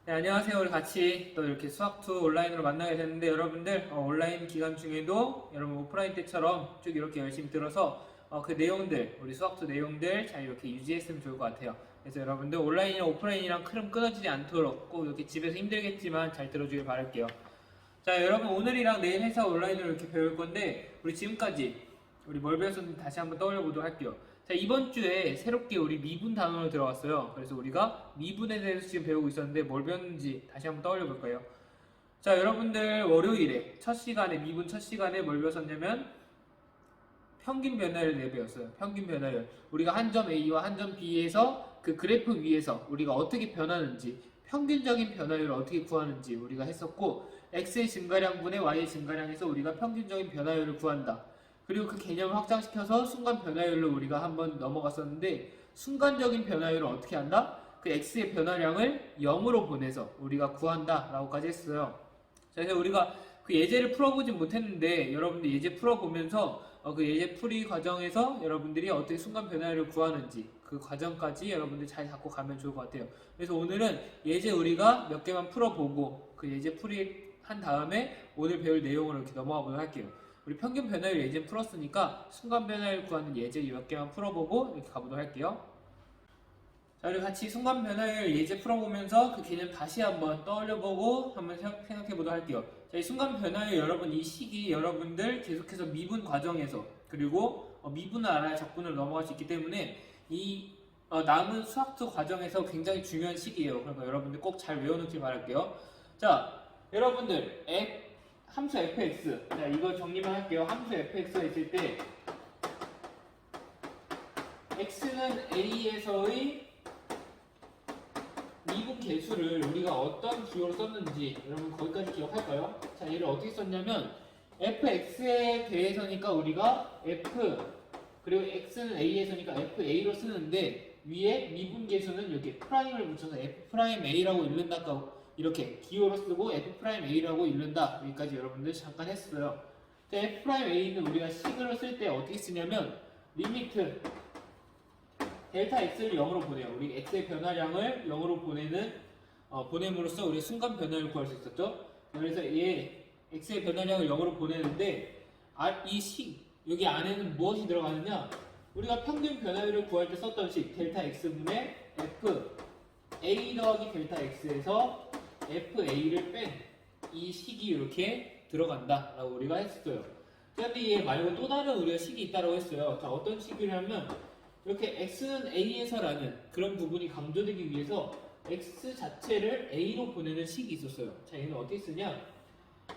네, 안녕하세요. 우리 같이 또 이렇게 수학2 온라인으로 만나게 됐는데 여러분들 온라인 기간 중에도 여러분 오프라인 때처럼 쭉 이렇게 열심히 들어서 그 내용들, 우리 수학2 내용들 잘 이렇게 유지했으면 좋을 것 같아요. 그래서 여러분들 온라인이랑 오프라인이랑 흐름 끊어지지 않도록 꼭 이렇게 집에서 힘들겠지만 잘 들어주길 바랄게요. 자, 여러분 오늘이랑 내일 해서 온라인으로 이렇게 배울 건데 우리 지금까지 우리 뭘 배웠었는지 다시 한번 떠올려 보도록 할게요. 자, 이번 주에 새롭게 우리 미분 단원으로 들어왔어요. 그래서 우리가 미분에 대해서 지금 배우고 있었는데 뭘 배웠는지 다시 한번 떠올려 볼까요? 자, 여러분들 월요일에 첫 시간에 미분 첫 시간에 뭘 배웠었냐면 평균 변화율에 대해 배웠어요. 평균 변화율. 우리가 한 점 A와 한 점 B에서 그 그래프 위에서 우리가 어떻게 변하는지 평균적인 변화율을 어떻게 구하는지 우리가 했었고 X의 증가량분의 Y의 증가량에서 우리가 평균적인 변화율을 구한다. 그리고 그 개념을 확장시켜서 순간 변화율로 우리가 한번 넘어갔었는데 순간적인 변화율을 어떻게 한다? 그 X의 변화량을 0으로 보내서 우리가 구한다 라고까지 했어요. 자, 그래서 우리가 그 예제를 풀어보진 못했는데 여러분들 예제 풀어보면서 그 예제 풀이 과정에서 여러분들이 어떻게 순간 변화율을 구하는지 그 과정까지 여러분들 잘 잡고 가면 좋을 것 같아요. 그래서 오늘은 예제 우리가 몇 개만 풀어보고 그 예제 풀이 한 다음에 오늘 배울 내용으로 이렇게 넘어가 보도록 할게요. 우리 평균 변화율 예제 풀었으니까 순간 변화율 구하는 예제 몇 개만 풀어보고 이렇게 가보도록 할게요. 자, 우리 같이 순간 변화율 예제 풀어보면서 그 개념 다시 한번 떠올려보고 한번 생각해보도록 할게요. 자, 이 순간 변화율 여러분 이 시기 여러분들 계속해서 미분 과정에서 그리고 미분을 알아야 적분으로 넘어갈 수 있기 때문에 이 남은 수학적 과정에서 굉장히 중요한 시기예요. 그러니까 여러분들 꼭 잘 외워놓길 바랄게요. 자, 여러분들 함수 fx 자 이거 정리만 할게요. 함수 fx가 있을 때 x는 a에서의 미분 개수를 우리가 어떤 기호로 썼는지 여러분 거기까지 기억할까요? 자, 얘를 어떻게 썼냐면 fx에 대해서니까 우리가 f 그리고 x는 a에서니까 fa로 쓰는데 위에 미분 개수는 이렇게 프라임을 붙여서 f'a라고 읽는다 이렇게 기호로 쓰고 f'a라고 읽는다 여기까지 여러분들 잠깐 했어요. f'a는 우리가 식으로 쓸 때 어떻게 쓰냐면 리미트 델타 x를 0으로 보내요. 우리 x의 변화량을 0으로 보냄으로써 우리 순간 변화를 구할 수 있었죠. 그래서 얘 x의 변화량을 0으로 보내는데 여기 안에는 무엇이 들어가느냐? 우리가 평균 변화율을 구할 때 썼던 식 델타 x분의 f a 더하기 델타 x에서 fa를 뺀 이 식이 이렇게 들어간다라고 우리가 했어요. 그런데 얘 말고 또 다른 우리가 식이 있다고 했어요. 자, 어떤 식이냐면 이렇게 x는 a에서라는 그런 부분이 강조되기 위해서 x 자체를 a로 보내는 식이 있었어요. 자, 얘는 어떻게 쓰냐?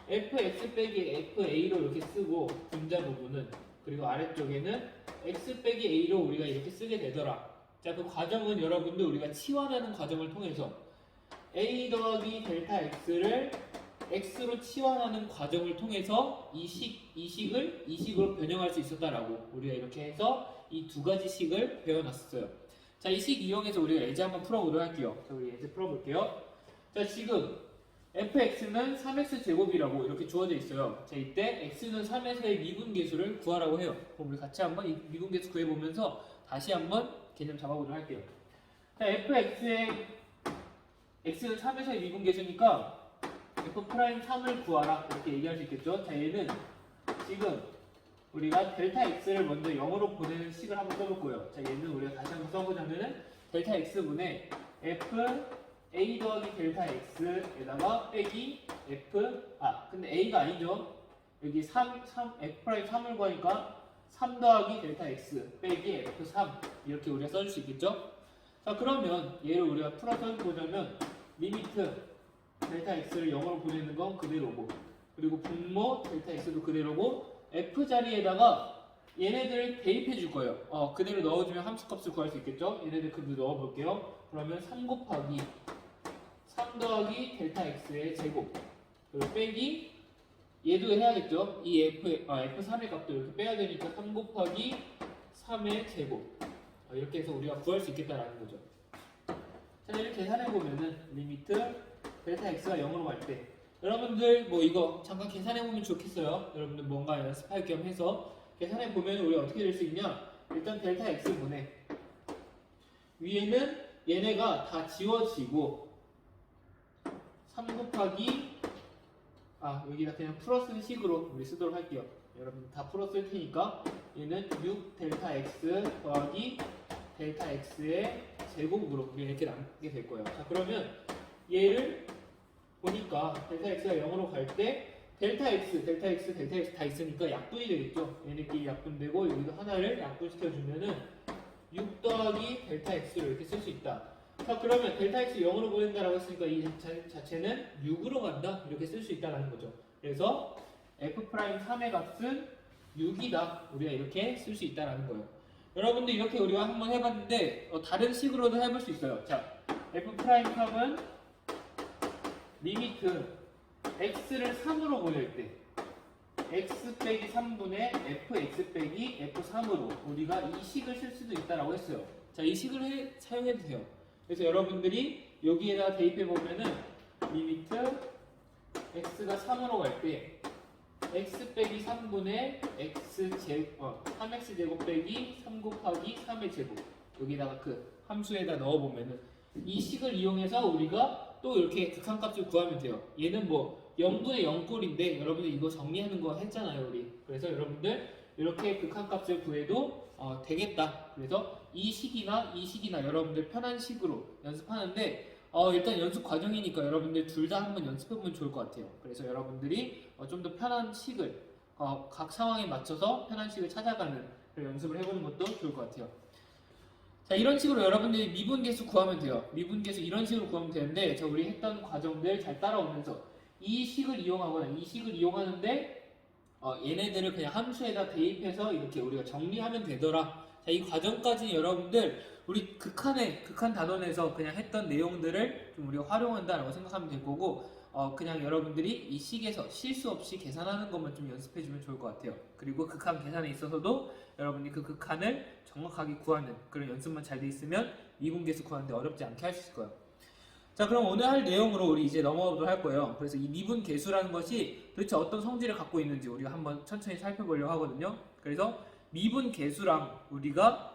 fx 빼기 fa로 이렇게 쓰고 분자 부분은 그리고 아래쪽에는 x 빼기 a로 우리가 이렇게 쓰게 되더라. 자, 그 과정은 여러분들 우리가 치환하는 과정을 통해서 a 더하기 델타 x를 x로 치환하는 과정을 통해서 이 식으로 변형할 수 있었다라고 우리가 이렇게 해서 이 두 가지 식을 배워놨어요. 자, 이 식 이용해서 우리가 예제 한번 풀어보도록 할게요. 자, 우리 예제 풀어볼게요. 자, 지금 fx는 3x 제곱이라고 이렇게 주어져 있어요. 자, 이때 x는 3에서의 미분 계수를 구하라고 해요. 그럼 우리 같이 한번 이 미분 계수 구해보면서 다시 한번 개념 잡아보도록 할게요. 자, x는 3에서의 미분 계수니까 f'3을 구하라 이렇게 얘기할 수 있겠죠. 자, 얘는 지금 우리가 델타 x를 먼저 0으로 보내는 식을 한번 써볼 거예요. 자, 얘는 우리가 다시 한번 써보자면은 델타 x분의 f a 더하기 델타 x에다가 빼기 근데 a가 아니죠. 여기 f'3을 구하니까 3 더하기 델타 x 빼기 f3 이렇게 우리가 써줄 수 있겠죠. 자, 그러면 얘를 우리가 풀어서 보자면 리미트 델타 x를 0으로 보내는 건 그대로고 그리고 분모 델타 x도 그대로고 f 자리에다가 얘네들 대입해 줄 거예요. 그대로 넣어주면 함수값을 구할 수 있겠죠. 얘네들 그대로 넣어볼게요. 그러면 3 곱하기 3 더하기 델타 x의 제곱 그리고 빼기 얘도 해야겠죠. 이 f3의 값도 이렇게 빼야 되니까 3 곱하기 3의 제곱 이렇게 해서 우리가 구할 수 있겠다라는 거죠. 자, 이렇게 계산해보면은 리미트 델타 x가 0으로 갈 때 여러분들 뭐 이거 잠깐 계산해보면 좋겠어요. 여러분들 뭔가 연습할 겸 해서 계산해보면 우리 어떻게 될 수 있냐? 일단 델타 x분의 위에는 얘네가 다 지워지고 3 곱하기 여기다 그냥 풀어쓰는 식으로 우리 쓰도록 할게요. 여러분 다 풀어쓸 테니까 얘는 6 델타 x 더하기 델타 x의 제곱으로 우리 이렇게 남게 될 거예요. 자, 그러면 얘를 보니까 델타 x가 0으로 갈 때 델타 x 다 있으니까 약분이 되겠죠. 얘네끼리 약분되고 여기도 하나를 약분시켜주면은 6 더하기 델타 x로 이렇게 쓸 수 있다. 자, 그러면 델타 x 0으로 보낸다라고 했으니까 이 자체는 6으로 간다 이렇게 쓸 수 있다는 거죠. 그래서 f'3의 값은 6이다 우리가 이렇게 쓸 수 있다는 거예요. 여러분들 이렇게 우리가 한번 해봤는데 다른 식으로도 해볼 수 있어요. 자, f'3은 리미트 x를 3으로 보낼 때 x 빼기 3분의 fx 빼기 f3으로 우리가 이 식을 쓸 수도 있다라고 했어요. 자, 이 식을 사용해도 돼요. 그래서 여러분들이 여기에다 대입해 보면은 리미트 x가 3으로 갈 때 x 빼기 3분의 3x 제곱 빼기 3 곱하기 3의 제곱 여기다가 그 함수에다 넣어보면은 이 식을 이용해서 우리가 또 이렇게 극한값을 구하면 돼요. 얘는 뭐 0분의 0꼴인데 여러분들 이거 정리하는 거 했잖아요 우리. 그래서 여러분들 이렇게 극한값을 구해도 되겠다. 그래서 이 식이나 여러분들 편한 식으로 연습하는데 일단 연습 과정이니까 여러분들 둘 다 한번 연습해보면 좋을 것 같아요. 그래서 여러분들이 좀 더 편한 식을 각 상황에 맞춰서 편한 식을 찾아가는 그런 연습을 해보는 것도 좋을 것 같아요. 자, 이런 식으로 여러분들이 미분계수 구하면 돼요. 미분계수 이런 식으로 구하면 되는데 우리 했던 과정들 잘 따라오면서 이 식을 이용하거나 이 식을 이용하는데 얘네들을 그냥 함수에다 대입해서 이렇게 우리가 정리하면 되더라. 자, 이 과정까지 여러분들 우리 극한 단원에서 그냥 했던 내용들을 좀 우리가 활용한다라고 생각하면 될 거고 그냥 여러분들이 이 식에서 실수 없이 계산하는 것만 좀 연습해주면 좋을 것 같아요. 그리고 극한 계산에 있어서도 여러분이 그 극한을 정확하게 구하는 그런 연습만 잘 돼 있으면 미분계수 구하는데 어렵지 않게 할 수 있을 거예요. 자, 그럼 오늘 할 내용으로 우리 이제 넘어가도록 할 거예요. 그래서 이 미분계수라는 것이 도대체 어떤 성질을 갖고 있는지 우리가 한번 천천히 살펴보려고 하거든요. 그래서 미분계수랑 우리가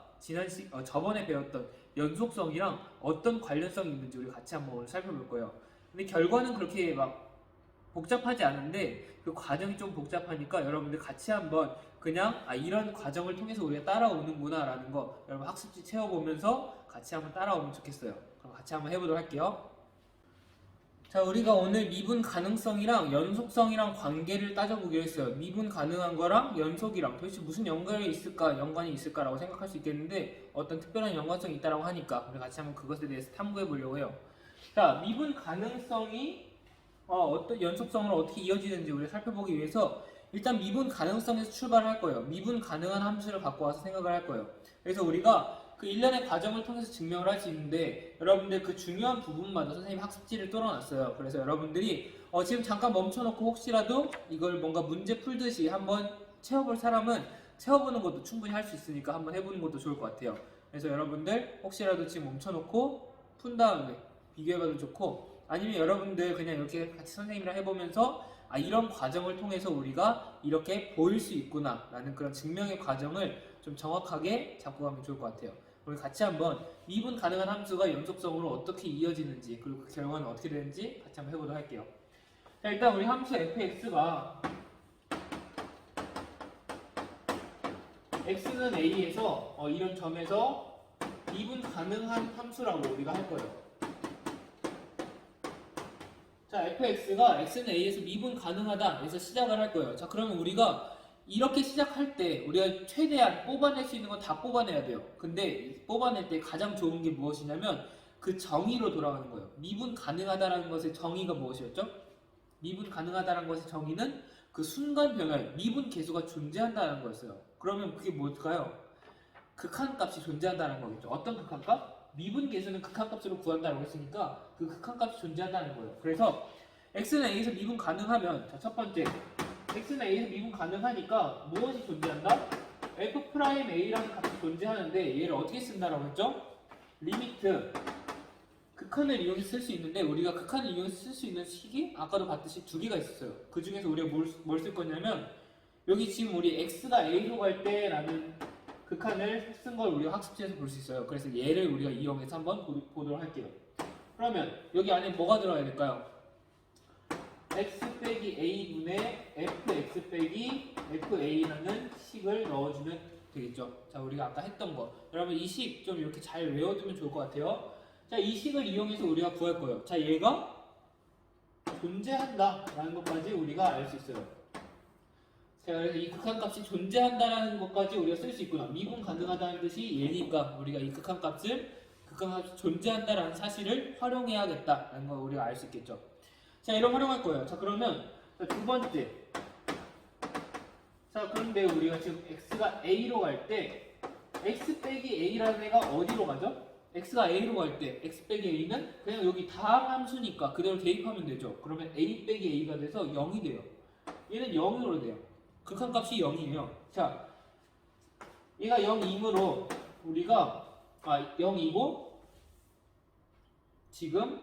저번에 배웠던 연속성이랑 어떤 관련성이 있는지 우리 같이 한번 오늘 살펴볼 거예요. 근데 결과는 그렇게 막 복잡하지 않은데 그 과정이 좀 복잡하니까 여러분들 같이 한번 그냥 이런 과정을 통해서 우리가 따라오는구나 라는 거 여러분 학습지 채워보면서 같이 한번 따라오면 좋겠어요. 그럼 같이 한번 해보도록 할게요. 자, 우리가 오늘 미분 가능성이랑 연속성이랑 관계를 따져보기로 했어요. 미분 가능한 거랑 연속이랑 도대체 무슨 연관이 있을까라고 생각할 수 있겠는데 어떤 특별한 연관성이 있다라고 하니까 우리 같이 한번 그것에 대해서 탐구해 보려고 해요. 자, 미분 가능성이 어떤 연속성으로 어떻게 이어지는지 우리가 살펴보기 위해서 일단 미분 가능성에서 출발할 거예요. 미분 가능한 함수를 갖고 와서 생각을 할 거예요. 그래서 우리가 그 일련의 과정을 통해서 증명을 할 수 있는데 여러분들 그 중요한 부분마다 선생님 학습지를 뚫어놨어요. 그래서 여러분들이 지금 잠깐 멈춰놓고 혹시라도 이걸 뭔가 문제 풀듯이 한번 채워볼 사람은 채워보는 것도 충분히 할 수 있으니까 한번 해보는 것도 좋을 것 같아요. 그래서 여러분들 혹시라도 지금 멈춰놓고 푼 다음에 비교해봐도 좋고 아니면 여러분들 그냥 이렇게 같이 선생님이랑 해보면서 이런 과정을 통해서 우리가 이렇게 보일 수 있구나 라는 그런 증명의 과정을 좀 정확하게 잡고 가면 좋을 것 같아요. 우리 같이 한번 미분 가능한 함수가 연속성으로 어떻게 이어지는지 그리고 그 결과는 어떻게 되는지 같이 한번 해보도록 할게요. 자, 일단 우리 함수 fx가 x는 a에서 이런 점에서 미분 가능한 함수라고 우리가 할 거예요. 자, fx가 x는 a에서 미분 가능하다 해서 시작을 할 거예요. 자, 그러면 우리가 이렇게 시작할 때 우리가 최대한 뽑아낼 수 있는 건 다 뽑아내야 돼요. 근데 뽑아낼 때 가장 좋은 게 무엇이냐면 그 정의로 돌아가는 거예요. 미분 가능하다라는 것의 정의가 무엇이었죠? 미분 가능하다라는 것의 정의는 그 순간 변화에 미분 계수가 존재한다는 거였어요. 그러면 그게 뭘까요? 극한값이 존재한다는 거겠죠. 어떤 극한값? 미분 계수는 극한값으로 구한다고 했으니까 그 극한값이 존재한다는 거예요. 그래서 x는 a에서 미분 가능하면 자, 첫 번째 x는 a에서 미분 가능하니까 무엇이 존재한다? f'a라는 값이 존재하는데 얘를 어떻게 쓴다라고 했죠? 리미트 극한을 이용해서 쓸 수 있는데 우리가 극한을 이용해서 쓸 수 있는 식이 아까도 봤듯이 두 개가 있었어요. 그 중에서 우리가 뭘 쓸 거냐면 여기 지금 우리 x가 a로 갈 때라는 극한을 쓴 걸 우리가 학습지에서 볼 수 있어요. 그래서 얘를 우리가 이용해서 한번 보도록 할게요. 그러면 여기 안에 뭐가 들어가야 될까요? x 빼기 a분의 fx 빼기 fa라는 식을 넣어주면 되겠죠. 자, 우리가 아까 했던 거. 여러분 이 식 좀 이렇게 잘 외워두면 좋을 것 같아요. 자, 이 식을 이용해서 우리가 구할 거예요. 자, 얘가 존재한다라는 것까지 우리가 알 수 있어요. 자, 그래서 이 극한값이 존재한다라는 것까지 우리가 쓸 수 있구나. 미분 가능하다는 뜻이 얘니까 우리가 이 극한값이 존재한다라는 사실을 활용해야겠다라는 걸 우리가 알 수 있겠죠. 자, 이런 활용할 거예요. 자, 그러면 두 번째. 자, 그런데 우리가 지금 x가 a로 갈 때 x 빼기 a라는 애가 어디로 가죠? x가 a로 갈 때 x 빼기 a는 그냥 여기 다항 함수니까 그대로 대입하면 되죠. 그러면 a 빼기 a가 돼서 0이 돼요. 얘는 0으로 돼요. 극한값이 0이에요. 자, 얘가 0이므로 우리가 0이고 지금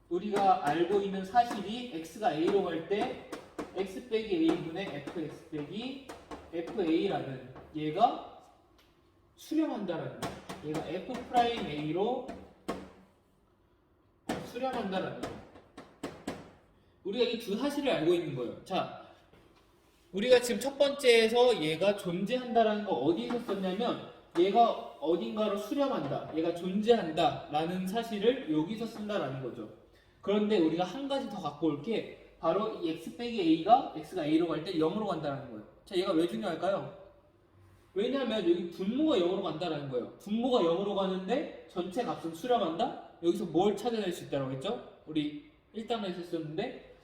우리가 알고 있는 사실이 x가 a로 갈 때 x 빼기 a분의 fx 빼기 fa라는 얘가 수렴한다라는 거. 얘가 f 프라임 a로 수렴한다라는 거. 우리가 이 두 사실을 알고 있는 거예요. 자, 우리가 지금 첫 번째에서 얘가 존재한다라는 거 어디에서 썼냐면 얘가 어딘가로 수렴한다, 얘가 존재한다 라는 사실을 여기서 쓴다라는 거죠. 그런데 우리가 한 가지 더 갖고 올 게 바로 이 x 빼기 a가 x가 a로 갈 때 0으로 간다는 거예요. 자, 얘가 왜 중요할까요? 왜냐하면 여기 분모가 0으로 간다는 거예요. 분모가 0으로 가는데 전체 값은 수렴한다? 여기서 뭘 찾아낼 수 있다고 했죠? 우리 1단에서 했었는데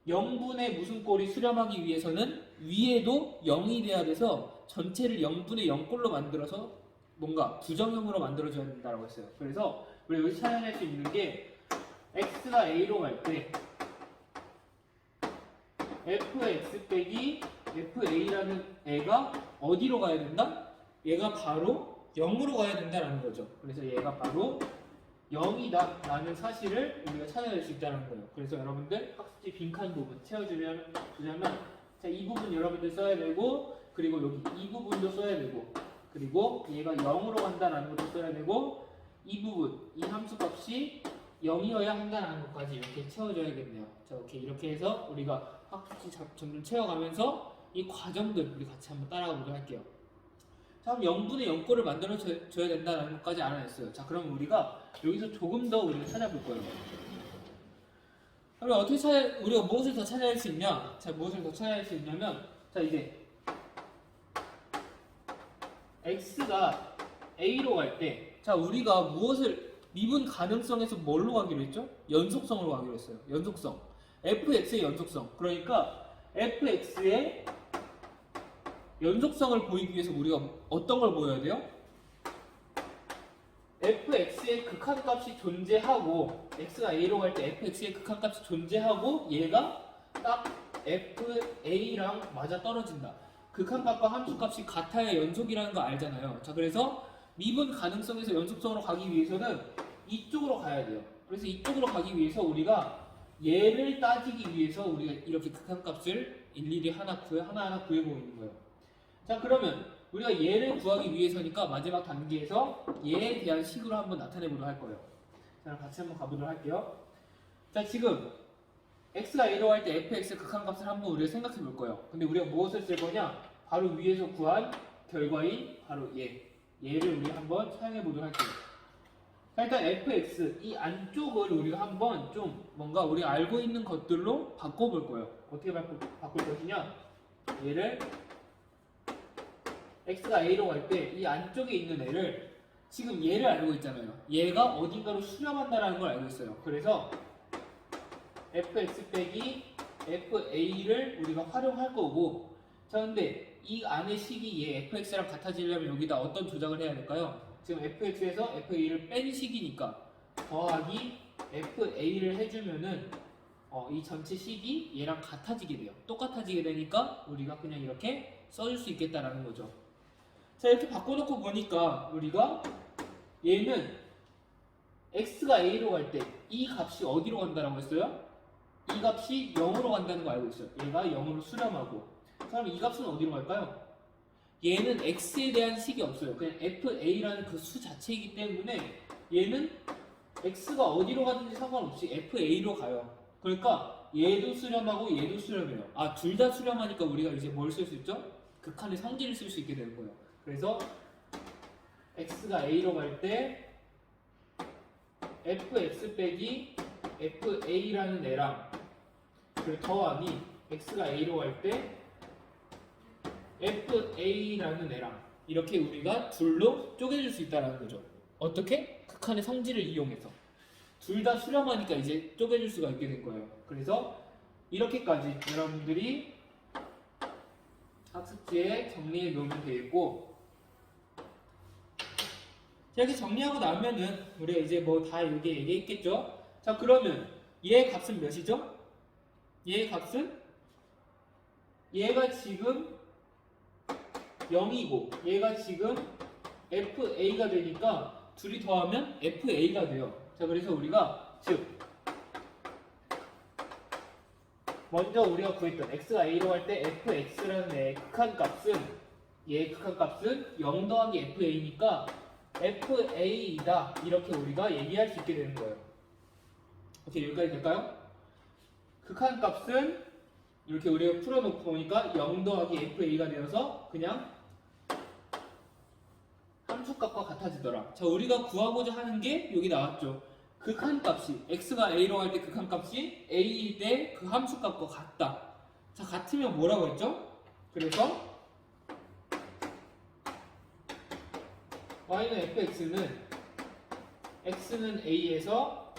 0분의 무슨 꼴이 수렴하기 위해서는 위에도 0이 돼야 돼서 전체를 0분의 0꼴로 만들어서 뭔가 부정형으로 만들어줘야 된다고 했어요. 그래서 우리 여기서 찾아낼 수 있는 게 x가 a로 갈 때 fx 빼기 fa라는 애가 어디로 가야 된다? 얘가 바로 0으로 가야 된다는 거죠. 그래서 얘가 바로 0이다 라는 사실을 우리가 찾아낼 수 있다는 거예요. 그래서 여러분들 학습지 빈칸 부분 채워주면 자, 이 부분 여러분들 써야 되고, 그리고 여기 이 부분도 써야 되고, 그리고 얘가 0으로 간다라는 것도 써야 되고, 이 부분, 이 함수값이 0이어야 한다는 것까지 이렇게 채워줘야겠네요. 자, 오케이. 이렇게 해서 우리가 학습지 점점 채워가면서 이 과정들 우리 같이 한번 따라가 보도록 할게요. 자, 그럼 0분의 0꼴을 만들어줘야 된다는 것까지 알아냈어요. 자, 그럼 우리가 여기서 조금 더 우리가 찾아볼 거예요. 그럼 우리가 무엇을 더 찾아낼 수 있냐? 자, 무엇을 더 찾아낼 수 있냐면, 자, 이제 x가 a로 갈 때, 자, 우리가 무엇을 미분 가능성에서 뭘로 가기로 했죠? 연속성으로 가기로 했어요. 연속성. fx의 연속성. 그러니까 fx의 연속성을 보이기 위해서 우리가 어떤 걸 보여야 돼요? fx의 극한값이 존재하고, x가 a로 갈 때 fx의 극한값이 존재하고 얘가 딱 fa랑 맞아 떨어진다. 극한값과 함수값이 같아야 연속이라는 거 알잖아요. 자, 그래서 미분 가능성에서 연속성으로 가기 위해서는 이쪽으로 가야 돼요. 그래서 이쪽으로 가기 위해서 우리가 얘를 따지기 위해서 우리가 이렇게 극한값을 일일이 하나하나 구해보고 있는 거예요. 자, 그러면 우리가 얘를 구하기 위해서니까 마지막 단계에서 얘에 대한 식으로 한번 나타내보도록 할 거예요. 자, 같이 한번 가보도록 할게요. 자, 지금 x가 a로 갈 때 fx 극한값을 한번 우리가 생각해 볼 거예요. 근데 우리가 무엇을 쓸 거냐? 바로 위에서 구한 결과인 바로 얘를 우리 한번 사용해 보도록 할게요. 자, 일단 fx 이 안쪽을 우리가 한번 좀 뭔가 우리가 알고 있는 것들로 바꿔볼 거예요. 어떻게 바꿀 것이냐? 얘를 x가 a로 갈 때 이 안쪽에 있는 애를 지금 얘를 알고 있잖아요. 얘가 어딘가로 수렴한다는 걸 알고 있어요. 그래서 fx 빼기 fa를 우리가 활용할 거고, 자, 근데 이 안의 식이 얘 fx랑 같아지려면 여기다 어떤 조작을 해야 될까요? 지금 fx에서 fa를 뺀 식이니까 더하기 fa를 해주면은 이 전체 식이 얘랑 같아지게 돼요. 똑같아지게 되니까 우리가 그냥 이렇게 써줄 수 있겠다라는 거죠. 자, 이렇게 바꿔놓고 보니까 우리가 얘는 x가 a로 갈 때 이 값이 어디로 간다라고 했어요? 이 값이 0으로 간다는 거 알고 있어요. 얘가 0으로 수렴하고. 그럼 이 값은 어디로 갈까요? 얘는 x에 대한 식이 없어요. 그냥 fa라는 그 수 자체이기 때문에 얘는 x가 어디로 가든지 상관없이 fa로 가요. 그러니까 얘도 수렴하고 얘도 수렴해요. 아, 둘 다 수렴하니까 우리가 이제 뭘 쓸 수 있죠? 극한의 성질을 쓸 수 있게 되는 거예요. 그래서 x가 a로 갈 때 fx 빼기 fa라는 애랑 그리고 더하기 x가 a로 갈 때 fa라는 애랑 이렇게 우리가 둘로 쪼개줄 수 있다는 거죠. 어떻게? 극한의 성질을 이용해서. 둘 다 수렴하니까 이제 쪼개줄 수가 있게 된 거예요. 그래서 이렇게까지 여러분들이 학습지에 정리해 놓으면 되겠고, 자, 이렇게 정리하고 나면은 우리가 이제 뭐 다 여기 얘기했겠죠? 자, 그러면 얘의 값은 몇이죠? 얘의 값은 얘가 지금 0이고 얘가 지금 fa가 되니까 둘이 더하면 fa가 돼요. 자, 그래서 우리가 즉 먼저 우리가 구했던 x가 a로 갈 때 fx라는 애의 극한값은 얘의 극한값은 0 더하기 fa니까 fa이다 이렇게 우리가 얘기할 수 있게 되는 거예요. 오케이, 여기까지 될까요? 극한값은 이렇게 우리가 풀어놓고 보니까 0 더하기 fa가 되어서 그냥 함수값과 같아지더라. 자, 우리가 구하고자 하는 게 여기 나왔죠. 극한값이 x가 a로 갈 때 극한값이 a일 때 그 함수값과 같다. 자, 같으면 뭐라고 했죠? 그래서 y는 fx는 x는 a에서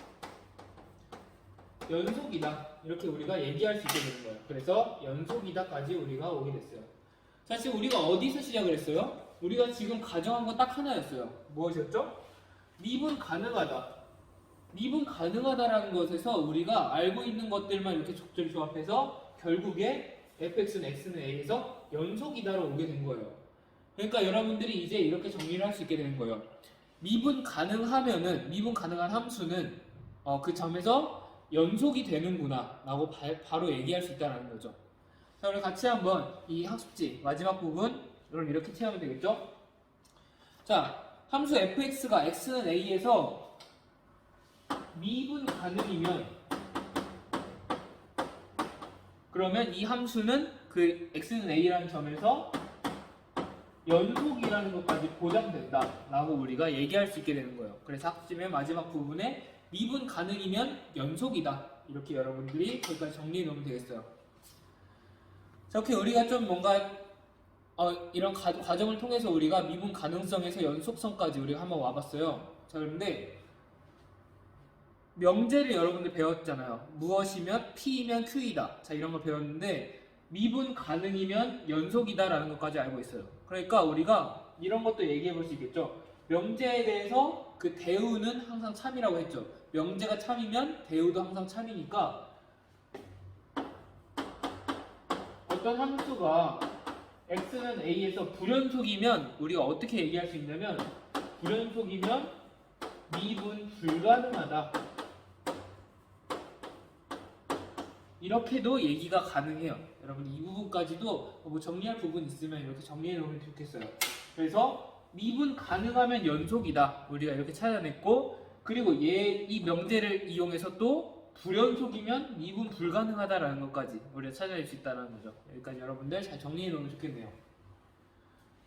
연속이다 이렇게 우리가 얘기할 수 있게 되는 거예요. 그래서 연속이다까지 우리가 오게 됐어요. 자, 지금 우리가 어디서 시작을 했어요? 우리가 지금 가정한 건 딱 하나였어요. 무엇이었죠? 미분 가능하다. 미분 가능하다라는 것에서 우리가 알고 있는 것들만 이렇게 적절히 조합해서 결국에 fx는 x는 a에서 연속이다로 오게 된 거예요. 그러니까 여러분들이 이제 이렇게 정리를 할 수 있게 되는 거예요. 미분 가능하면은 미분 가능한 함수는 그 점에서 연속이 되는구나 라고 바로 얘기할 수 있다는 거죠. 자, 우리 같이 한번 이 학습지 마지막 부분 여러분 이렇게 채우면 되겠죠? 자, 함수 fx가 x는 a에서 미분 가능이면 그러면 이 함수는 그 x는 a라는 점에서 연속이라는 것까지 보장된다 라고 우리가 얘기할 수 있게 되는 거예요. 그래서 학습지의 마지막 부분에 미분 가능이면 연속이다 이렇게 여러분들이 거기까지 정리해 놓으면 되겠어요. 자, 이렇게 우리가 좀 뭔가 이런 과정을 통해서 우리가 미분 가능성에서 연속성까지 우리가 한번 와봤어요. 자, 그런데 명제를 여러분들 배웠잖아요. 무엇이면 P이면 Q이다. 자, 이런 걸 배웠는데 미분 가능이면 연속이다 라는 것까지 알고 있어요. 그러니까 우리가 이런 것도 얘기해 볼 수 있겠죠. 명제에 대해서 그 대우는 항상 참이라고 했죠. 명제가 참이면 대우도 항상 참이니까 어떤 함수가 x는 a에서 불연속이면 우리가 어떻게 얘기할 수 있냐면 불연속이면 미분 불가능하다 이렇게도 얘기가 가능해요. 여러분 이 부분까지도 뭐 정리할 부분 있으면 이렇게 정리해 놓으면 좋겠어요. 그래서 미분 가능하면 연속이다 우리가 이렇게 찾아냈고, 그리고 이 명제를 이용해서 또 불연속이면 미분 불가능하다라는 것까지 우리가 찾아낼 수 있다는 거죠. 여기까지 여러분들 잘 정리해 놓으면 좋겠네요.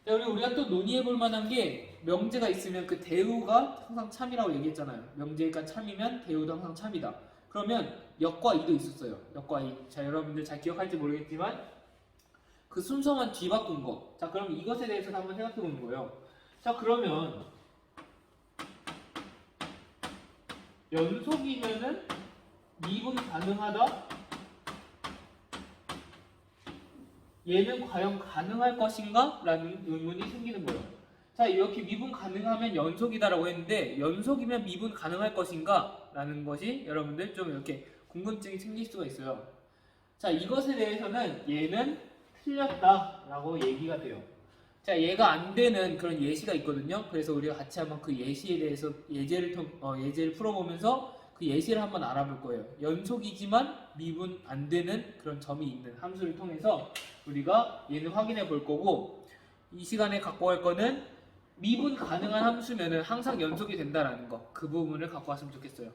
자, 그리고 우리가 또 논의해 볼 만한 게 명제가 있으면 그 대우가 항상 참이라고 얘기했잖아요. 명제가 참이면 대우도 항상 참이다. 그러면 역과 이도 있었어요. 역과 이. 자, 여러분들 잘 기억할지 모르겠지만 그 순서만 뒤바꾼 거. 자, 그럼 이것에 대해서 한번 생각해 보는 거예요. 자, 그러면 연속이면은 미분 가능하다? 얘는 과연 가능할 것인가? 라는 의문이 생기는 거예요. 자, 이렇게 미분 가능하면 연속이다라고 했는데 연속이면 미분 가능할 것인가? 라는 것이 여러분들 좀 이렇게 궁금증이 생길 수가 있어요. 자, 이것에 대해서는 얘는 틀렸다라고 얘기가 돼요. 자, 얘가 안 되는 그런 예시가 있거든요. 그래서 우리가 같이 한번 그 예시에 대해서 예제를 풀어보면서 그 예시를 한번 알아볼 거예요. 연속이지만 미분 안 되는 그런 점이 있는 함수를 통해서 우리가 얘는 확인해 볼 거고, 이 시간에 갖고 갈 거는 미분 가능한 함수면은 항상 연속이 된다라는 거, 그 부분을 갖고 왔으면 좋겠어요.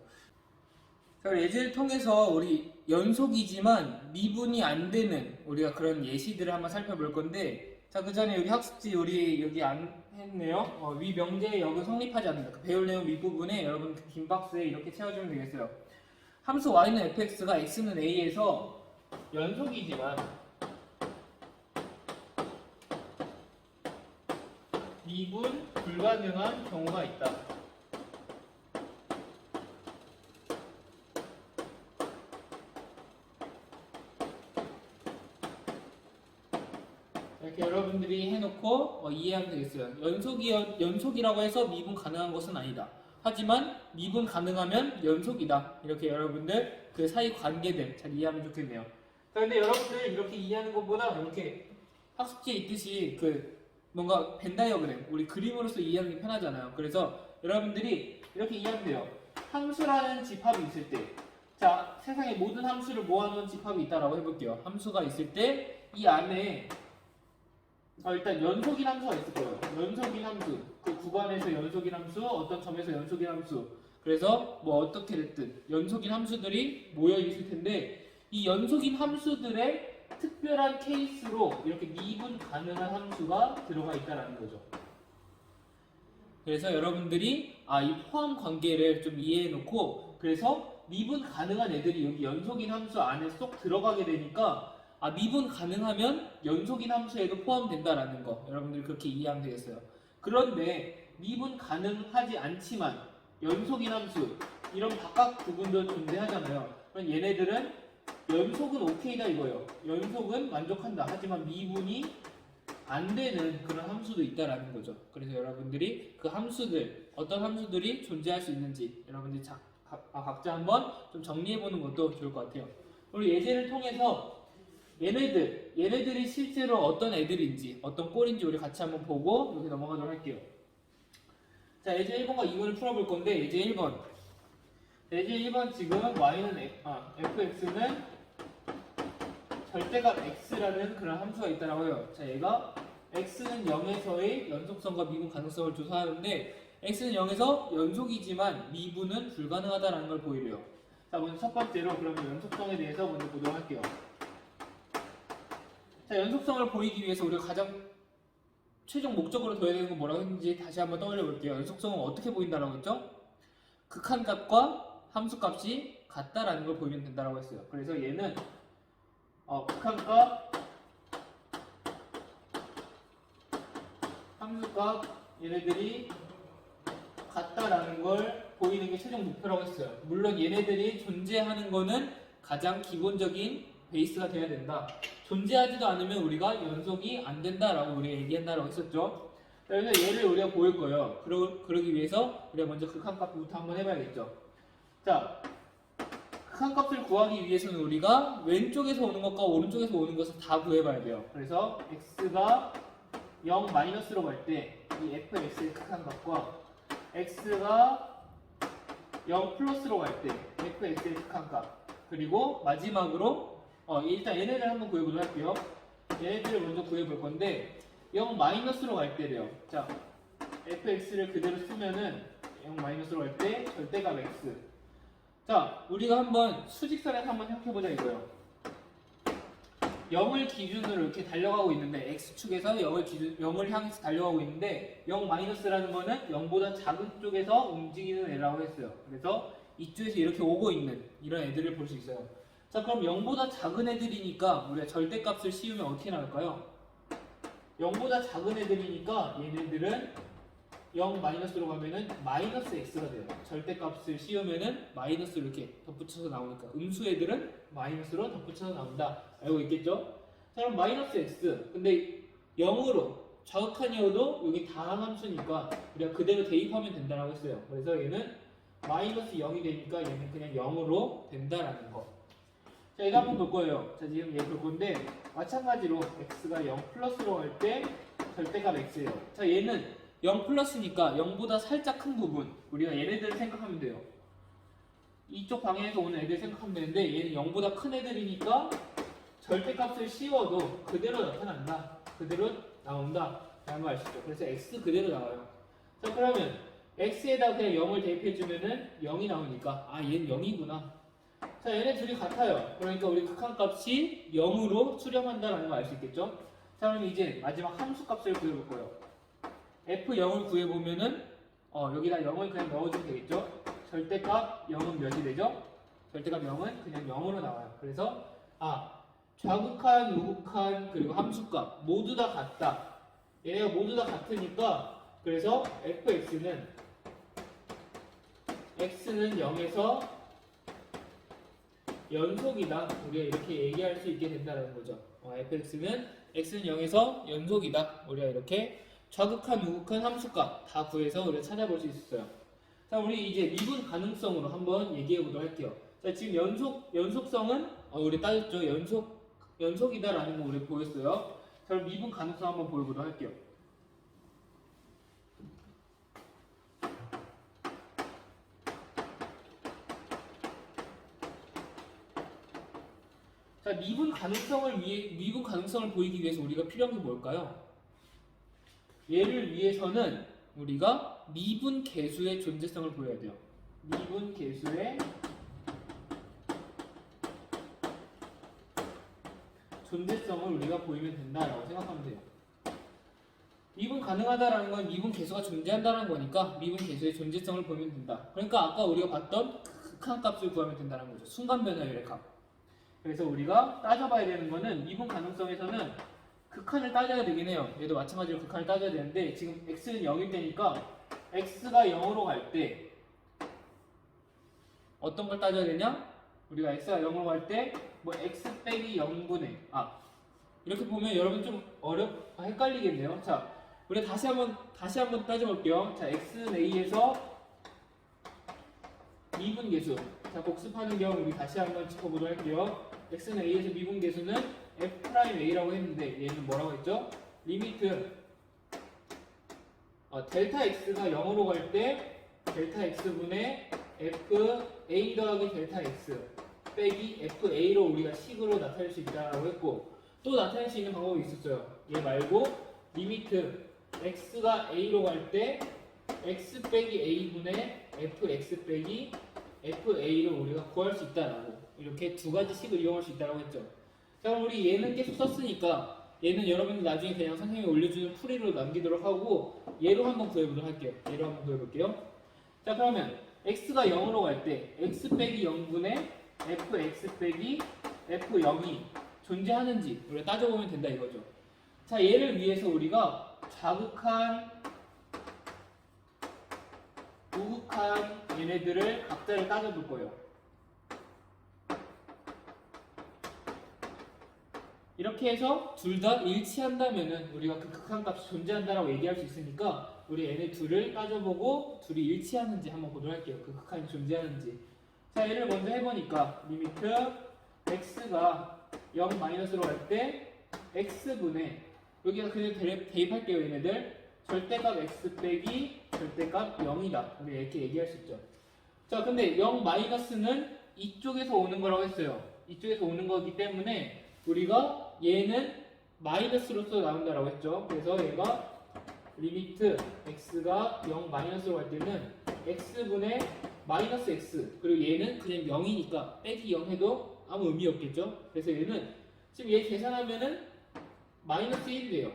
자, 예제를 통해서 우리 연속이지만 미분이 안 되는 우리가 그런 예시들을 한번 살펴볼 건데, 자, 그 전에 우리 학습지 우리 여기 안 했네요. 위 명제의 역은 성립하지 않는다. 그 배울 내용 윗부분에 여러분 긴 박스에 이렇게 채워주면 되겠어요. 함수 y는 fx가 x는 a에서 연속이지만 미분 불가능한 경우가 있다. 이렇게 여러분들이 해놓고 이해하면 되겠어요. 연속이라고 해서 미분 가능한 것은 아니다. 하지만 미분 가능하면 연속이다. 이렇게 여러분들 그 사이 관계들 잘 이해하면 좋겠네요. 자, 근데 여러분들 이렇게 이해하는 것보다 이렇게 학습지에 있듯이 그 뭔가 벤 다이어그램 우리 그림으로서 이해하는 게 편하잖아요. 그래서 여러분들이 이렇게 이해하면 돼요. 함수라는 집합이 있을 때, 자, 세상의 모든 함수를 모아놓은 집합이 있다라고 해볼게요. 함수가 있을 때 이 안에 일단 연속인 함수가 있을 거예요. 연속인 함수, 그 구간에서 연속인 함수, 어떤 점에서 연속인 함수. 그래서 뭐 어떻게 됐든 연속인 함수들이 모여 있을 텐데, 이 연속인 함수들의 특별한 케이스로 이렇게 미분 가능한 함수가 들어가 있다라는 거죠. 그래서 여러분들이 이 포함 관계를 좀 이해해 놓고, 그래서 미분 가능한 애들이 여기 연속인 함수 안에 쏙 들어가게 되니까 미분 가능하면 연속인 함수에도 포함된다라는 거 여러분들이 그렇게 이해하면 되겠어요. 그런데 미분 가능하지 않지만 연속인 함수 이런 바깥 부분도 존재하잖아요. 그럼 얘네들은 연속은 오케이다 이거예요. 연속은 만족한다. 하지만 미분이 안 되는 그런 함수도 있다라는 거죠. 그래서 여러분들이 그 함수들 어떤 함수들이 존재할 수 있는지 여러분들이 각자 한번 좀 정리해보는 것도 좋을 것 같아요. 우리 예제를 통해서 얘네들이 실제로 어떤 애들인지, 어떤 꼴인지 우리 같이 한번 보고 여기 넘어가도록 할게요. 자, 예제 1번과 2번을 풀어볼 건데, 예제 1번. 예제 1번 지금 y는, fx는 절대값 x라는 그런 함수가 있다라고 해요. 자, 얘가 x는 0에서의 연속성과 미분 가능성을 조사하는데, x는 0에서 연속이지만 미분은 불가능하다는 걸 보이래요. 자, 먼저 첫 번째로 그러면 연속성에 대해서 먼저 보도록 할게요. 자, 연속성을 보이기 위해서 우리가 가장 최종 목적으로 둬야 되는 건 뭐라고 했는지 다시 한번 떠올려 볼게요. 연속성은 어떻게 보인다라고 했죠? 극한값과 함수값이 같다라는 걸 보이면 된다라고 했어요. 그래서 얘는 극한값, 함수값 얘네들이 같다라는 걸 보이는 게 최종 목표라고 했어요. 물론 얘네들이 존재하는 거는 가장 기본적인 베이스가 돼야 된다. 존재하지도 않으면 우리가 연속이 안 된다라고 우리가 얘기한다라고 했었죠. 그래서 얘를 우리가 보일 거예요. 그러기 위해서 우리가 먼저 극한값부터 한번 해봐야겠죠. 자, 극한값을 구하기 위해서는 우리가 왼쪽에서 오는 것과 오른쪽에서 오는 것을 다 구해봐야 돼요. 그래서 x가 0 마이너스로 갈 때 이 fx의 극한값과 x가 0 플러스로 갈 때 fx의 극한값, 그리고 마지막으로 일단 얘네를 한번 구해보도록 할게요. 얘네들을 먼저 구해볼 건데 0 마이너스로 갈 때래요. 자, fx를 그대로 쓰면은 0 마이너스로 갈 때 절대값 x. 자, 우리가 한번 수직선에서 한번 생각해보자 이거예요. 0을 기준으로 이렇게 달려가고 있는데 x축에서 0을 향해서 달려가고 있는데 0 마이너스라는 거는 0보다 작은 쪽에서 움직이는 애라고 했어요. 그래서 이쪽에서 이렇게 오고 있는 이런 애들을 볼 수 있어요. 자, 그럼 0보다 작은 애들이니까 우리가 절대값을 씌우면 어떻게 나올까요? 0보다 작은 애들이니까 얘네들은 0 마이너스로 가면은 마이너스 x가 돼요. 절대값을 씌우면은 마이너스로 이렇게 덧붙여서 나오니까 음수 애들은 마이너스로 덧붙여서 나온다. 알고 있겠죠? 자, 그럼 마이너스 x. 근데 0으로 좌극한이어도 여기 다항함수니까 우리가 그대로 대입하면 된다라고 했어요. 그래서 얘는 마이너스 0이 되니까 얘는 그냥 0으로 된다라는 거. 자, 이거 한번 볼 거예요. 자, 지금 얘 볼 건데 마찬가지로 x가 0 플러스로 갈 때 절대값 x예요. 자, 얘는 0 플러스니까 0보다 살짝 큰 부분 우리가 얘네들을 생각하면 돼요. 이쪽 방향에서 오는 애들 생각하면 되는데 얘는 0보다 큰 애들이니까 절대값을 씌워도 그대로 나타난다. 그대로 나온다. 라는 거 아시죠? 그래서 x 그대로 나와요. 자, 그러면 x에다 그냥 0을 대입해주면은 0이 나오니까 얘는 0이구나. 자, 얘네 둘이 같아요. 그러니까 우리 극한값이 0으로 수렴한다는 걸 알 수 있겠죠? 자, 그럼 이제 마지막 함수값을 구해볼 거예요. f0을 구해보면은 여기다 0을 그냥 넣어주면 되겠죠? 절대값 0은 몇이 되죠? 절대값 0은 그냥 0으로 나와요. 그래서 좌극한, 우극한, 그리고 함수값 모두 다 같다. 얘네가 모두 다 같으니까 그래서 fx는 x는 0에서 연속이다. 우리가 이렇게 얘기할 수 있게 된다는 거죠. fx는 x는 0에서 연속이다. 우리가 이렇게 좌극한, 우극한 함수값 다 구해서 우리가 찾아볼 수 있었어요. 자, 우리 이제 미분 가능성으로 한번 얘기해 보도록 할게요. 자, 지금 연속성은 우리 따졌죠. 연속이다라는 거 우리 보였어요. 자, 그럼 미분 가능성 한번 보여보도록 할게요. 자, 미분 가능성을 보이기 위해서 우리가 필요한 게 뭘까요? 얘를 위해서는 우리가 미분 계수의 존재성을 보여야 돼요. 미분 계수의 존재성을 우리가 보이면 된다라고 생각하면 돼요. 미분 가능하다라는 건 미분 계수가 존재한다는 거니까 미분 계수의 존재성을 보이면 된다. 그러니까 아까 우리가 봤던 극한값을 구하면 된다는 거죠. 순간 변화율의 값. 그래서 우리가 따져봐야 되는 거는 미분 가능성에서는 극한을 따져야 되긴 해요. 얘도 마찬가지로 극한을 따져야 되는데 지금 x는 0일 때니까 x가 0으로 갈 때 어떤 걸 따져야 되냐? 우리가 x가 0으로 갈 때 뭐 x 빼기 0분의 이렇게 보면 여러분 좀 헷갈리겠네요. 자, 우리 다시 한번 따져볼게요. 자, x는 a에서 미분계수. 자, 복습하는 경우 우리 다시 한번 짚어보도록 할게요. x는 a에서 미분계수는 f'a라고 했는데 얘는 뭐라고 했죠? 리미트 델타 x가 0으로 갈 때 델타 x분의 fa 더하기 델타 x 빼기 fa로 우리가 식으로 나타낼 수 있다고 했고 또 나타낼 수 있는 방법이 있었어요. 얘 말고 리미트 x가 a로 갈 때 x 빼기 a분의 fx 빼기 fa를 우리가 구할 수 있다라고 이렇게 두 가지 식을 이용할 수 있다고 했죠. 자, 그럼 우리 얘는 계속 썼으니까 얘는 여러분들 나중에 그냥 선생님이 올려주는 풀이로 남기도록 하고 얘로 한번 구해보도록 할게요. 얘로 한번 구해볼게요. 자, 그러면 x가 0으로 갈 때 x 빼기 0분의 fx 빼기 f0이 존재하는지 우리가 따져보면 된다 이거죠. 자, 얘를 위해서 우리가 좌극한, 우극한 얘네들을 각자를 따져볼 거예요. 이렇게 해서 둘 다 일치한다면은 우리가 그 극한값이 존재한다라고 얘기할 수 있으니까 우리 얘네 둘을 따져보고 둘이 일치하는지 한번 보도록 할게요. 그 극한이 존재하는지. 자, 얘를 먼저 해보니까 리미트 x가 0 마이너스로 갈 때 x분의 여기가 그냥 대입할게요. 얘네들 절대값 x 빼기 절대값 0이다. 우리 이렇게 얘기할 수 있죠. 자, 근데 0 마이너스는 이쪽에서 오는 거라고 했어요. 이쪽에서 오는 거기 때문에 우리가 얘는 마이너스로서 나온다라고 했죠. 그래서 얘가 리미트 x가 0 마이너스로 갈 때는 x분의 마이너스 x 그리고 얘는 그냥 0이니까 빼기 0 해도 아무 의미 없겠죠. 그래서 얘는 지금 얘 계산하면은 마이너스 1이 돼요.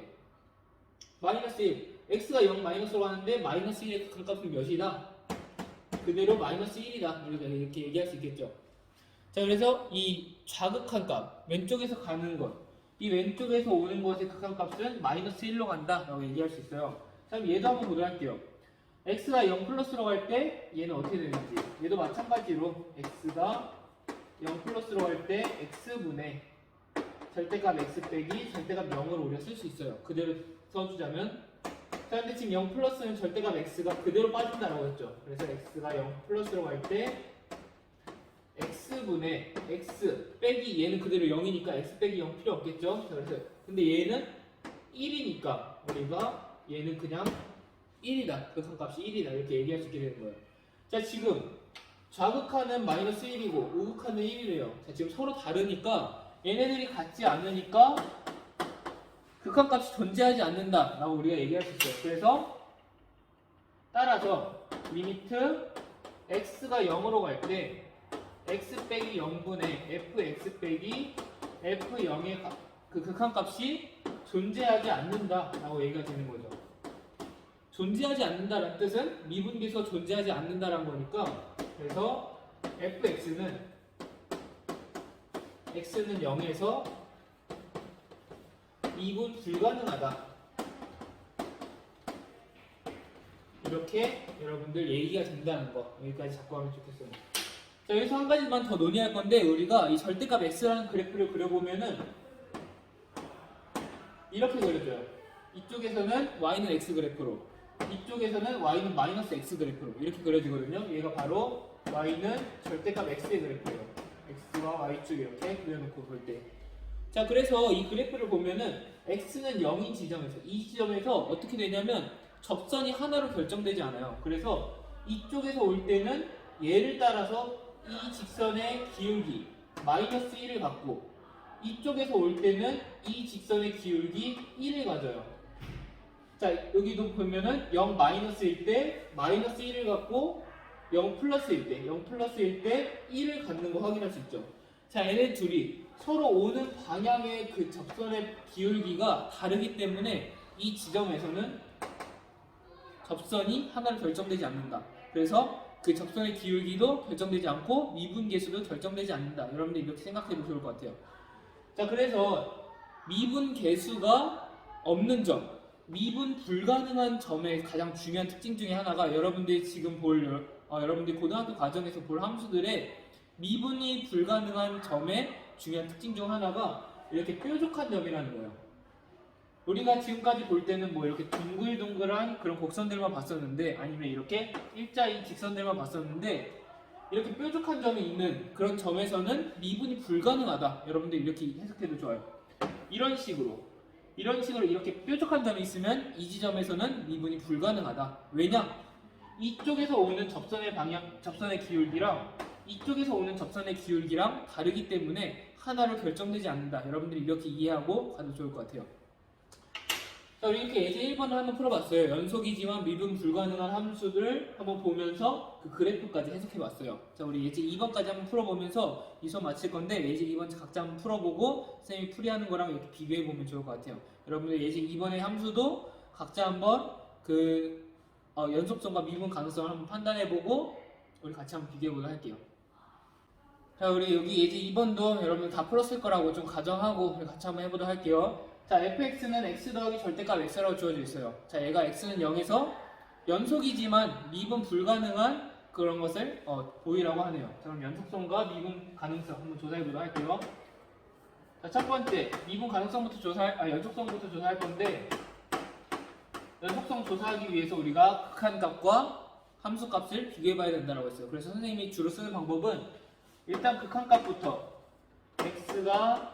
마이너스 1 x가 0 마이너스로 가는데 마이너스 1의 극한값은 몇이다? 그대로 마이너스 1이다. 우리가 이렇게 얘기할 수 있겠죠. 자, 그래서 이 좌극한 값 왼쪽에서 가는 것 이 왼쪽에서 오는 것의 극한값은 마이너스 1로 간다 라고 얘기할 수 있어요. 자, 그럼 얘도 한번 보도록 할게요. x가 0 플러스로 갈 때 얘는 어떻게 되는지 얘도 마찬가지로 x가 0 플러스로 갈 때 x분의 절대값 x 빼기 절대값 0으로 우리가 쓸 수 있어요. 그대로 써주자면 자, 근데 지금 0 플러스는 절대값 x가 그대로 빠진다라고 했죠. 그래서 x가 0 플러스로 갈 때 x분의 x 빼기 얘는 그대로 0이니까 x 빼기 0 필요 없겠죠. 자, 그래서 근데 얘는 1이니까 우리가 얘는 그냥 1이다. 극한값이 1이다. 이렇게 얘기할 수 있게 되는 거예요. 자, 지금 좌극하는 마이너스 1이고 우극하는 1이래요. 자, 지금 서로 다르니까 얘네들이 같지 않으니까 극한값이 존재하지 않는다 라고 우리가 얘기할 수 있어요. 그래서 따라서 리미트 x가 0으로 갈 때 x 빼기 0분의 fx 빼기 f0의 그 극한값이 존재하지 않는다라고 얘기가 되는 거죠. 존재하지 않는다라는 뜻은 미분계수가 존재하지 않는다라는 거니까, 그래서 fx는 x는 0에서 미분 불가능하다. 이렇게 여러분들 얘기가 된다는 거, 여기까지 잡고 하면 좋겠어요. 자, 여기서 한 가지만 더 논의할 건데, 우리가 이 절대값 x라는 그래프를 그려보면은 이렇게 그려줘요. 이쪽에서는 y는 x 그래프로, 이쪽에서는 y는 마이너스 x 그래프로 이렇게 그려지거든요. 얘가 바로 y는 절대값 x의 그래프예요. x와 y축 이렇게 그려놓고 볼 때. 자, 그래서 이 그래프를 보면은 x는 0인 지점에서, 이 지점에서 어떻게 되냐면 접선이 하나로 결정되지 않아요. 그래서 이쪽에서 올 때는 얘를 따라서 이 직선의 기울기 마이너스 1을 갖고, 이쪽에서 올 때는 이 직선의 기울기 1을 가져요. 자, 여기도 보면은 0 마이너스일 때 마이너스 1을 갖고 0 플러스일 때 0 플러스일 때 1을 갖는 거 확인할 수 있죠. 자, 얘네 둘이 서로 오는 방향의 그 접선의 기울기가 다르기 때문에 이 지점에서는 접선이 하나로 결정되지 않는다. 그래서 그 접선의 기울기도 결정되지 않고 미분계수도 결정되지 않는다. 여러분들 이렇게 생각해 보시면 좋을 것 같아요. 자, 그래서 미분계수가 없는 점, 미분 불가능한 점의 가장 중요한 특징 중에 하나가, 여러분들이 지금 여러분들이 고등학교 과정에서 볼 함수들의 미분이 불가능한 점의 중요한 특징 중 하나가 이렇게 뾰족한 점이라는 거예요. 우리가 지금까지 볼 때는 뭐 이렇게 둥글둥글한 그런 곡선들만 봤었는데, 아니면 이렇게 일자인 직선들만 봤었는데, 이렇게 뾰족한 점이 있는 그런 점에서는 미분이 불가능하다. 여러분들 이렇게 해석해도 좋아요. 이런 식으로 이렇게 뾰족한 점이 있으면 이 지점에서는 미분이 불가능하다. 왜냐? 이쪽에서 오는 접선의 방향, 접선의 기울기랑 이쪽에서 오는 접선의 기울기랑 다르기 때문에 하나로 결정되지 않는다. 여러분들이 이렇게 이해하고 가도 좋을 것 같아요. 자, 우리 이렇게 예제 1번을 한번 풀어봤어요. 연속이지만 미분 불가능한 함수들을 한번 보면서 그 그래프까지 해석해봤어요. 자, 우리 예제 2번까지 한번 풀어보면서 이 수업 마칠 건데, 예제 2번 각자 한번 풀어보고 선생님이 풀이하는 거랑 이렇게 비교해보면 좋을 것 같아요. 여러분들 예제 2번의 함수도 각자 한번 연속성과 미분 가능성을 한번 판단해보고 우리 같이 한번 비교해보도록 할게요. 자, 우리 여기 예제 2번도 여러분들 다 풀었을 거라고 좀 가정하고 우리 같이 한번 해보도록 할게요. 자, fx는 x 더하기 절대값 x라고 주어져 있어요. 자, 얘가 x는 0에서 연속이지만 미분 불가능한 그런 것을 보이라고 하네요. 자, 그럼 연속성과 미분 가능성 한번 조사해보도록 할게요. 자, 첫 번째 미분 가능성부터 연속성부터 조사할 건데, 연속성 조사하기 위해서 우리가 극한값과 함수값을 비교해봐야 된다고 했어요. 그래서 선생님이 주로 쓰는 방법은 일단 극한값부터 x가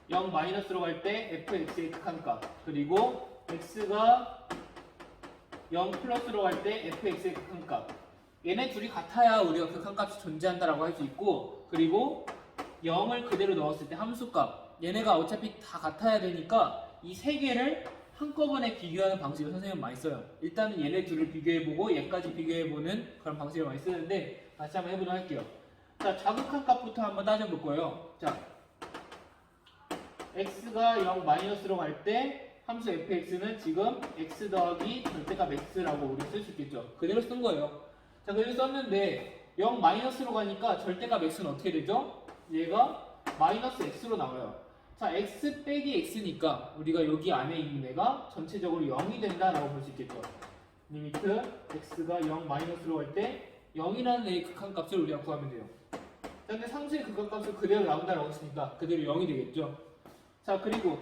0 마이너스로 갈 때 fx의 극한값, 그리고 x가 0 플러스로 갈 때 fx의 극한값, 얘네 둘이 같아야 우리가 극한값이 존재한다라고 할 수 있고, 그리고 0을 그대로 넣었을 때 함수값, 얘네가 어차피 다 같아야 되니까 이 세 개를 한꺼번에 비교하는 방식을 선생님은 많이 써요. 일단은 얘네 둘을 비교해보고 얘까지 비교해보는 그런 방식을 많이 쓰는데, 같이 한번 해보도록 할게요. 자, 자극한 값부터 한번 따져볼 거예요. 자, x가 0 마이너스로 갈 때 함수 fx는 지금 x 더하기 절대값 x라고 우리 쓸 수 있겠죠. 그대로 쓴 거예요. 자, 그대로 썼는데 0 마이너스로 가니까 절대값 x는 어떻게 되죠? 얘가 마이너스 x로 나와요. 자, x 빼기 x니까 우리가 여기 안에 있는 애가 전체적으로 0이 된다라고 볼 수 있겠죠. 리미트 x가 0 마이너스로 갈 때 0이라는 애의 극한값을 우리가 구하면 돼요. 자, 근데 상수의 극한값을 그대로 나온다라고 했으니까 그대로 0이 되겠죠. 자, 그리고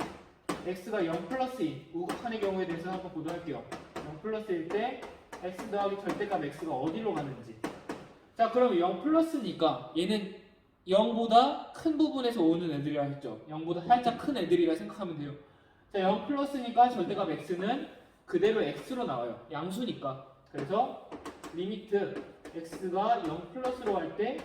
x가 0 플러스인 우극한의 경우에 대해서 한번 보도록 할게요. 0 플러스일 때 x 더하기 절대값 x가 어디로 가는지. 자, 그럼 0 플러스니까 얘는 0보다 큰 부분에서 오는 애들이라 했죠. 0보다 살짝 큰 애들이라 생각하면 돼요. 자, 0 플러스니까 절대값 x는 그대로 x로 나와요. 양수니까. 그래서 리미트 x가 0 플러스로 갈 때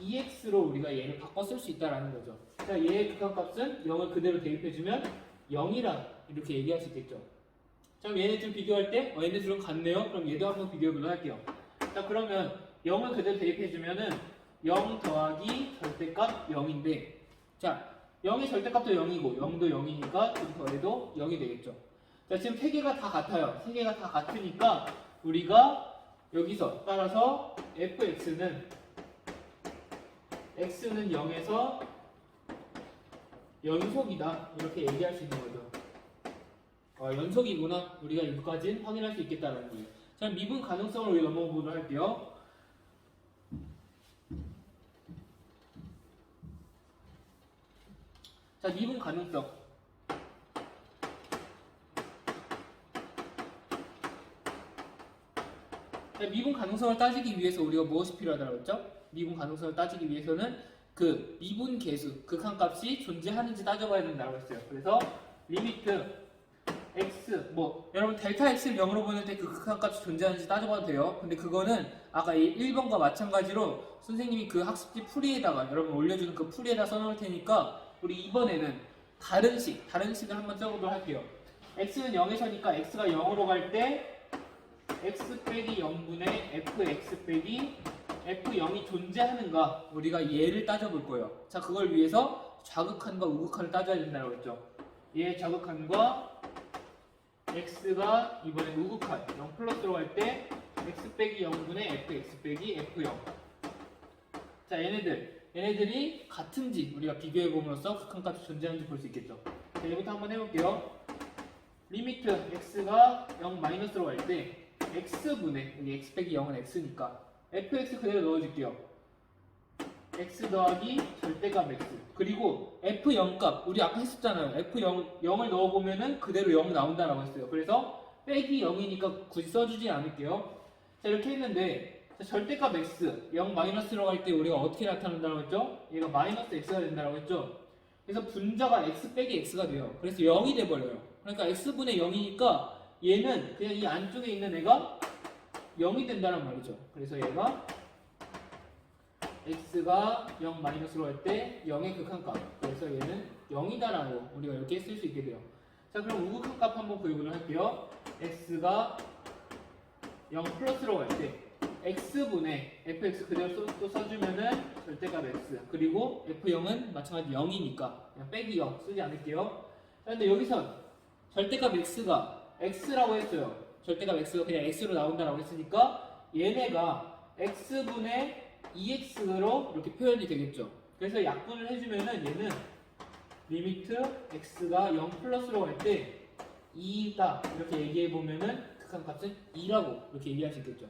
2x로 우리가 얘를 바꿔 쓸 수 있다라는 거죠. 자, 얘의 극한값은 0을 그대로 대입해주면 0이라 이렇게 얘기할 수 있겠죠. 자, 그럼 얘네 둘 비교할 때 얘네 둘은 같네요. 그럼 얘도 한번 비교해보도록 할게요. 자, 그러면 0을 그대로 대입해주면은 0 더하기 절대값 0인데 자 0의 절대값도 0이고 0도 0이니까 좀 더해도 0이 되겠죠. 자 지금 세 개가 다 같아요. 세 개가 다 같으니까 우리가 여기서 따라서 fx는 x는 0에서 연속이다 이렇게 얘기할 수 있는 거죠. 연속이구나. 우리가 이거까지는 확인할 수 있겠다는 거예요. 자 미분 가능성을 우리 넘어가 보도록 할게요. 자 미분 가능성. 자, 미분 가능성을 따지기 위해서 우리가 무엇이 필요하다고 했죠? 미분 가능성을 따지기 위해서는 그 미분 계수, 극한값이 존재하는지 따져봐야 된다고 했어요. 그래서 리미트 x, 여러분 델타 x를 0으로 보낼 때 그 극한값이 존재하는지 따져봐도 돼요. 근데 그거는 아까 1번과 마찬가지로 선생님이 그 학습지 풀이에다가 여러분 올려주는 그 풀이에다 써놓을 테니까 우리 이번에는 다른 식을 한번 써보도록 할게요. x는 0에서니까 x가 0으로 갈 때 x 빼기 0분의 fx 빼기 f0이 존재하는가 우리가 얘를 따져볼 거예요. 자 그걸 위해서 좌극한과 우극한을 따져야 된다고 했죠. 얘 좌극한과 x가 이번에 우극한 0 플러스로 갈 때 x 빼기 0분의 fx 빼기 f0. 자 얘네들이 같은지 우리가 비교해 봄으로써 극한값이 존재하는지 볼 수 있겠죠. 자 얘부터 한번 해볼게요. 리미트 x가 0 마이너스로 갈 때 x분의 여기 x 빼기 0은 x니까 fx 그대로 넣어줄게요. x 더하기 절대값 x 그리고 f0 값 우리 아까 했었잖아요. f0 0을 넣어보면은 그대로 0 나온다라고 했어요. 그래서 빼기 0이니까 굳이 써주지 않을게요. 자 이렇게 했는데 자, 절대값 x 0 마이너스로 갈 때 우리가 어떻게 나타난다고 했죠? 얘가 마이너스 x가 된다고 했죠. 그래서 분자가 x 빼기 x가 돼요. 그래서 0이 돼버려요. 그러니까 x분의 0이니까 얘는 그냥 이 안쪽에 있는 애가 0이 된다는 말이죠. 그래서 얘가 x가 0 마이너스로 할 때 0의 극한값. 그래서 얘는 0이다라고 우리가 이렇게 쓸 수 있게 돼요. 자 그럼 우극한값 한번 구해보도록 할게요. x가 0 플러스로 갈 때 x분의 fx 그대로 또 써주면은 절대값 x 그리고 f0은 마찬가지 0이니까 그냥 빼기 0 쓰지 않을게요. 그런데 여기선 절대값 x가 x라고 했어요. 절대값 x가 그냥 x로 나온다라고 했으니까 얘네가 x분의 2x로 이렇게 표현이 되겠죠. 그래서 약분을 해주면은 얘는 리미트 x가 0 플러스로 갈 때 2다 이렇게 얘기해 보면은 극한값은 2라고 이렇게 얘기할 수 있겠죠.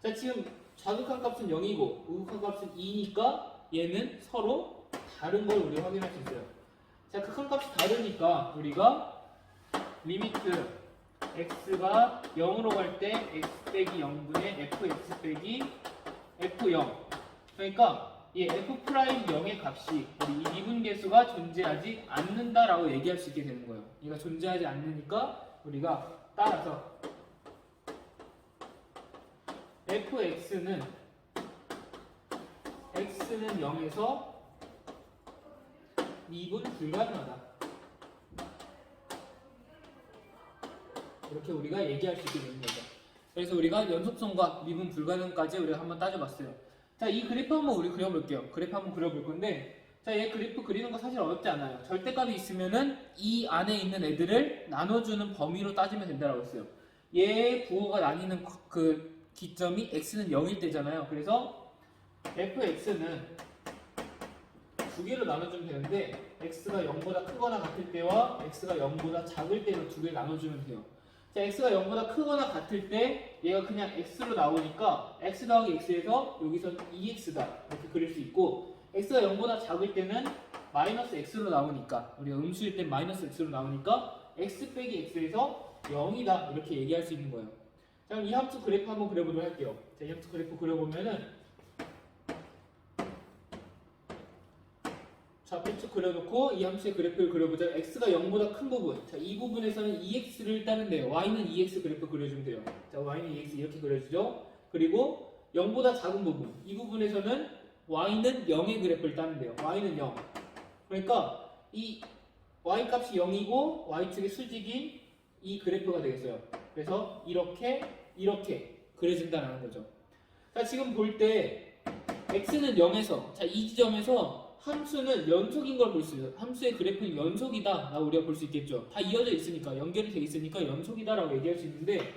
자 지금 좌극한값은 0이고 우극한값은 2니까 얘는 서로 다른 걸 우리가 확인할 수 있어요. 자 극한값이 다르니까 우리가 리미트 x가 0으로 갈 때 x 빼기 0분의 fx 빼기 f0 그러니까 이 f 프라임 0의 값이 우리 이 미분계수가 존재하지 않는다라고 얘기할 수 있게 되는 거예요. 얘가 존재하지 않으니까 우리가 따라서 fx는 x는 0에서 미분 불가능하다. 이렇게 우리가 얘기할 수 있게 되는 거죠. 그래서 우리가 연속성과 미분 불가능까지 우리가 한번 따져봤어요. 자, 이 그래프 한번 우리 그려볼게요. 그래프 한번 그려볼 건데, 자, 얘 그래프 그리는 거 사실 어렵지 않아요. 절대값이 있으면은 이 안에 있는 애들을 나눠주는 범위로 따지면 된다고 했어요. 얘 부호가 나뉘는 그 기점이 x는 0일 때잖아요. 그래서 fx는 두 개로 나눠주면 되는데 x가 0보다 크거나 같을 때와 x가 0보다 작을 때로 두 개를 나눠주면 돼요. 자, x가 0보다 크거나 같을 때 얘가 그냥 x로 나오니까 x 더하기 x에서 여기서 2x다 이렇게 그릴 수 있고 x가 0보다 작을 때는 마이너스 x로 나오니까 우리가 음수일 때 마이너스 x로 나오니까 x 빼기 x에서 0이다 이렇게 얘기할 수 있는 거예요. 자, 그럼 이 함수 그래프 한번 그려보도록 할게요. 자, 이 함수 그래프 그려보면은 좌표축 그려놓고 이 함수의 그래프를 그려보자. x가 0보다 큰 부분. 자, 이 부분에서는 2x를 따는데요. y는 2x 그래프 그려주면 돼요. 자, y는 2x 이렇게 그려주죠. 그리고 0보다 작은 부분. 이 부분에서는 y는 0의 그래프를 따는데요. y는 0. 그러니까 이 y 값이 0이고 y축의 수직인 이 그래프가 되겠어요. 그래서 이렇게 그려진다는 거죠. 자, 지금 볼 때 x는 0에서 자, 이 지점에서 함수는 연속인 걸 볼 수 있어요. 함수의 그래프는 연속이다 라고 우리가 볼 수 있겠죠. 다 이어져 있으니까, 연결이 돼 있으니까 연속이다 라고 얘기할 수 있는데,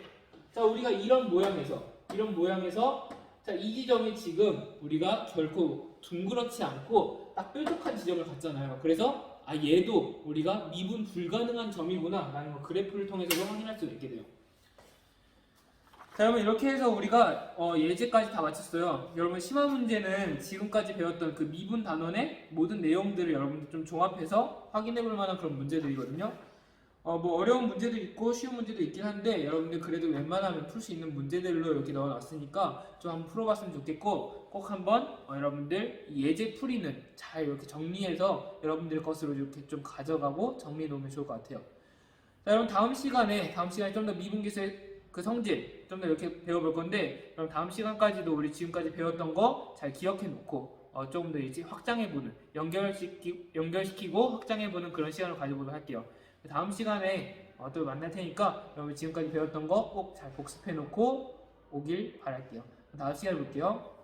자, 우리가 이런 모양에서 자, 이 지점이 지금 우리가 결코 둥그렇지 않고 딱 뾰족한 지점을 갖잖아요. 그래서 얘도 우리가 미분 불가능한 점이구나 라는 걸 그래프를 통해서도 확인할 수 있게 돼요. 자, 여러분 이렇게 해서 우리가 예제까지 다 마쳤어요. 여러분 심화 문제는 지금까지 배웠던 그 미분 단원의 모든 내용들을 여러분들 좀 종합해서 확인해 볼 만한 그런 문제들이거든요. 뭐 어려운 문제도 있고 쉬운 문제도 있긴 한데 여러분들 그래도 웬만하면 풀 수 있는 문제들로 이렇게 넣어놨으니까 좀 한번 풀어봤으면 좋겠고, 꼭 한번 여러분들 이 예제 풀이는 잘 이렇게 정리해서 여러분들 것으로 이렇게 좀 가져가고 정리해 놓으면 좋을 것 같아요. 자, 여러분 다음 시간에 좀 더 미분기수의 그 성질 좀 더 이렇게 배워볼 건데, 그럼 다음 시간까지도 우리 지금까지 배웠던 거 잘 기억해 놓고 조금 더 이제 확장해보는, 연결시키고 확장해보는 그런 시간을 가져보도록 할게요. 다음 시간에 또 만날 테니까 여러분 지금까지 배웠던 거 꼭 잘 복습해 놓고 오길 바랄게요. 다음 시간에 볼게요.